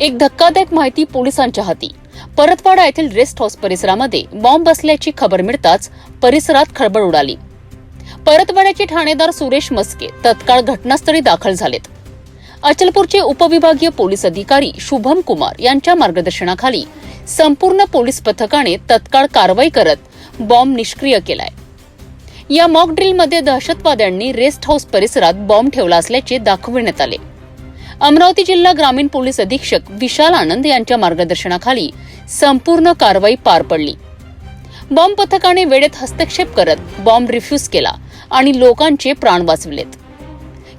एक धक्कादायक माहिती पोलिसांच्या हाती। परतवाडा येथील रेस्ट हाऊस परिसरामध्ये बॉम्ब बसल्याची खबर मिळताच परिसरात खळबळ उडाली। परतवाड्याचे ठाणेदार सुरेश मस्के तत्काळ घटनास्थळी दाखल झालेत। अचलपूरचे उपविभागीय पोलीस अधिकारी शुभम कुमार यांच्या मार्गदर्शनाखाली संपूर्ण पोलीस पथकाने तत्काळ कारवाई करत बॉम्ब निष्क्रिय केलाय। या मॉक ड्रिलमध्ये दहशतवाद्यांनी रेस्ट हाऊस परिसरात बॉम्ब ठेवला असल्याचे दाखविण्यात आले। अमरावती जिल्हा ग्रामीण पोलीस अधीक्षक विशाल आनंद यांच्या मार्गदर्शनाखाली संपूर्ण कारवाई पार पडली। बॉम्ब पथकाने वेळेत हस्तक्षेप करत बॉम्ब रिफ्यूज केला आणि लोकांचे प्राण वाचवलेत।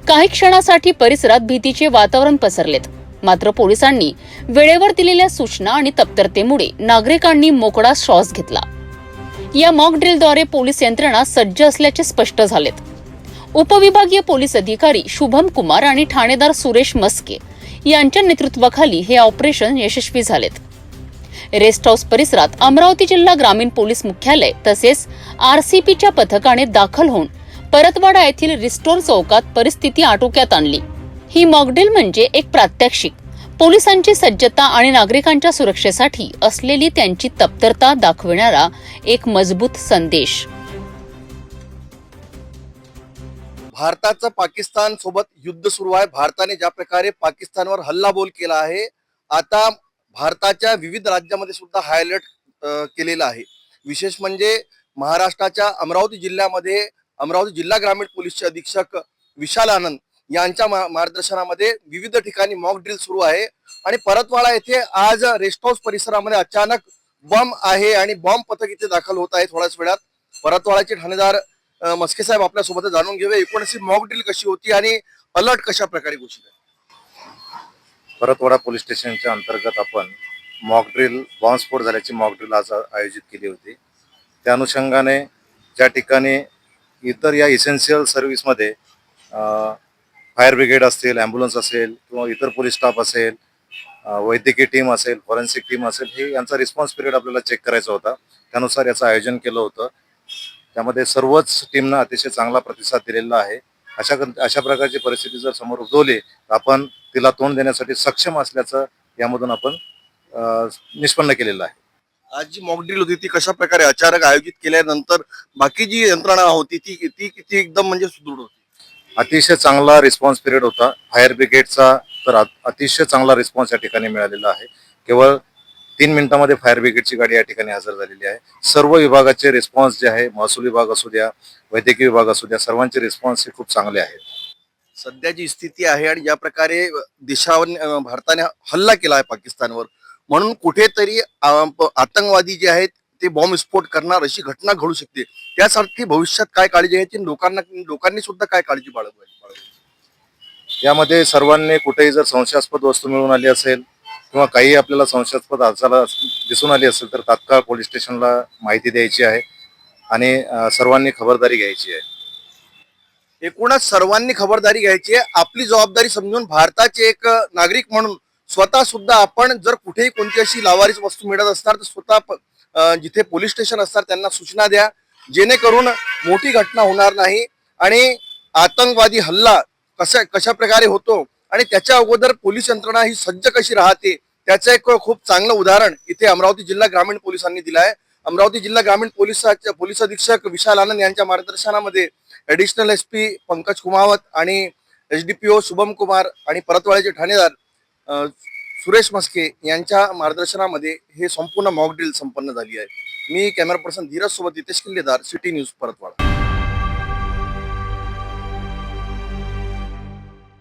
काही क्षणासाठी परिसरात भीतीचे वातावरण पसरलेत, मात्र पोलिसांनी वेळेवर दिलेल्या सूचना आणि तत्परतेमुळे नागरिकांनी मोकळा श्वास घेतला। या मॉक ड्रिलद्वारे पोलीस यंत्रणा सज्ज असल्याचे स्पष्ट झालेत। उपविभागीय पोलीस अधिकारी शुभम कुमार आणि ठाणेदार सुरेश मस्के यांच्या नेतृत्वाखाली हे ऑपरेशन यशस्वी झालेत। रेस्ट हाऊस परिसरात अमरावती जिल्हा ग्रामीण पोलीस मुख्यालय तसेच आरसीपीच्या पथकाने दाखल होऊन परतवाडा येथील रिस्टोर चौकात परिस्थिती आटोक्यात आणली। ही मॉकड्रिल म्हणजे एक प्रात्यक्षिक, पोलिसांची सज्जता आणि नागरिकांच्या सुरक्षेसाठी असलेली त्यांची तत्परता दाखविणारा एक मजबूत संदेश। भारताचं पाकिस्तान सोबत युद्ध सुरू आहे। भारताने ज्या प्रकारे पाकिस्तानवर हल्लाबोल केला आहे, आता भारताच्या विविध राज्यामध्ये सुद्धा हाय अलर्ट केलेला आहे। विशेष म्हणजे महाराष्ट्राच्या अमरावती जिल्ह्यामध्ये अमरावती जिल्हा ग्रामीण पोलीसचे अधीक्षक विशाल आनंद यांच्या मार्गदर्शनामध्ये विविध ठिकाणी मॉक ड्रिल सुरू आहे। आणि परतवाडा येथे आज रेस्ट हाऊस परिसरामध्ये अचानक बॉम्ब आहे आणि बॉम्ब पथक इथे दाखल होत आहे थोड्याच वेळात। परतवाडाचे ठाणेदार मस्के साहेब आपल्या सोबत जाणून घेऊया एकूण मॉक ड्रिल कशी होती आणि अलर्ट कशा प्रकारे घोषित आहे। परतवाडा पोलीस स्टेशनच्या अंतर्गत आपण मॉक ड्रिल बॉम्बस्फोट झाल्याची मॉक ड्रिल आज आयोजित केली होती। त्या अनुषंगाने ज्या ठिकाणी इतर या इसेन्शियल सर्व्हिसमध्ये फायर ब्रिगेड असतील, ॲम्ब्युलन्स असेल किंवा इतर पोलीस स्टाफ असेल, वैद्यकीय टीम असेल, फॉरेन्सिक टीम असेल, हे यांचा रिस्पॉन्स पिरियड आपल्याला चेक करायचा होता। त्यानुसार याचं आयोजन केलं होतं। त्यामध्ये सर्वच टीमनं अतिशय चांगला प्रतिसाद दिलेला आहे। अशा प्रकारची परिस्थिती जर समोर उद्भवली तर आपण तिला तोंड देण्यासाठी सक्षम असल्याचं यामधून आपण निष्पन्न केलेलं आहे। आज जी मॉक ड्रिल होती ती कशा प्रकारे अचानक आयोजित केल्यानंतर बाकी जी यंत्रणा होती ती एकदम म्हणजे सुदृढ होती। अतिशय चांगला रिस्पॉन्स पिरियड होता। फायर ब्रिगेडचा तर अतिशय चांगला रिस्पॉन्स या ठिकाणी मिळालेला आहे। केवळ 3 मिनिटांमध्ये फायर ब्रिगेडची गाडी या ठिकाणी हजर झालेली आहे। सर्व विभागाचे रिस्पॉन्स जे आहे, महसूल विभाग असू द्या, वैद्यकीय विभाग असू द्या, सर्वांचे रिस्पॉन्स हे खूप चांगले आहेत। सध्या जी स्थिती आहे आणि ज्या प्रकारे देशावर भारताने हल्ला केला आहे पाकिस्तानवर, म्हणून कुठेतरी आतंकवादी जे आहेत ते बॉम्ब विस्फोट करणार अशी घटना घडू शकते। त्यासाठी भविष्यात काय काळजी घ्यायची, लोकांनी सुद्धा काय काळजी बाळगावी। यामध्ये सर्वांनी कुठेही जर संशयास्पद वस्तू मिळून आली असेल किंवा काही आपल्याला संशयास्पद हालचाल दिसून आली असेल तर तात्काळ पोलीस स्टेशनला माहिती द्यायची आहे आणि सर्वांनी खबरदारी घ्यायची आहे। एकूणच सर्वांनी खबरदारी घ्यायची आहे, आपली जबाबदारी समजून भारताचे एक नागरिक म्हणून स्वतः सुद्धा आपण जर कुठेही कोणती अशी लावारीच वस्तू मिळत असणार तर स्वतः जिथे पोलीस स्टेशन असतात त्यांना सूचना द्या, जेणेकरून मोठी घटना होणार नाही। आणि आतंकवादी हल्ला कशा प्रकारे होतो आणि त्याच्या अगोदर पोलीस यंत्रणा ही सज्ज कशी राहते त्याचं एक खूप चांगलं उदाहरण इथे अमरावती जिल्हा ग्रामीण पोलिसांनी दिलं आहे। अमरावती जिल्हा ग्रामीण पोलीस अधीक्षक विशाल आनंद यांच्या मार्गदर्शनामध्ये ॲडिशनल SP पंकज कुमावत आणि HDPO शुभम कुमार आणि परतवाड्याचे ठाणेदार सुरेश मस्के यांच्या मार्गदर्शनामध्ये हे संपूर्ण मॉक ड्रिल संपन्न झाली आहे। मी कॅमेरा पर्सन धीरज सोबत हितेश किल्लेदार, सिटी न्यूज परतवाडा।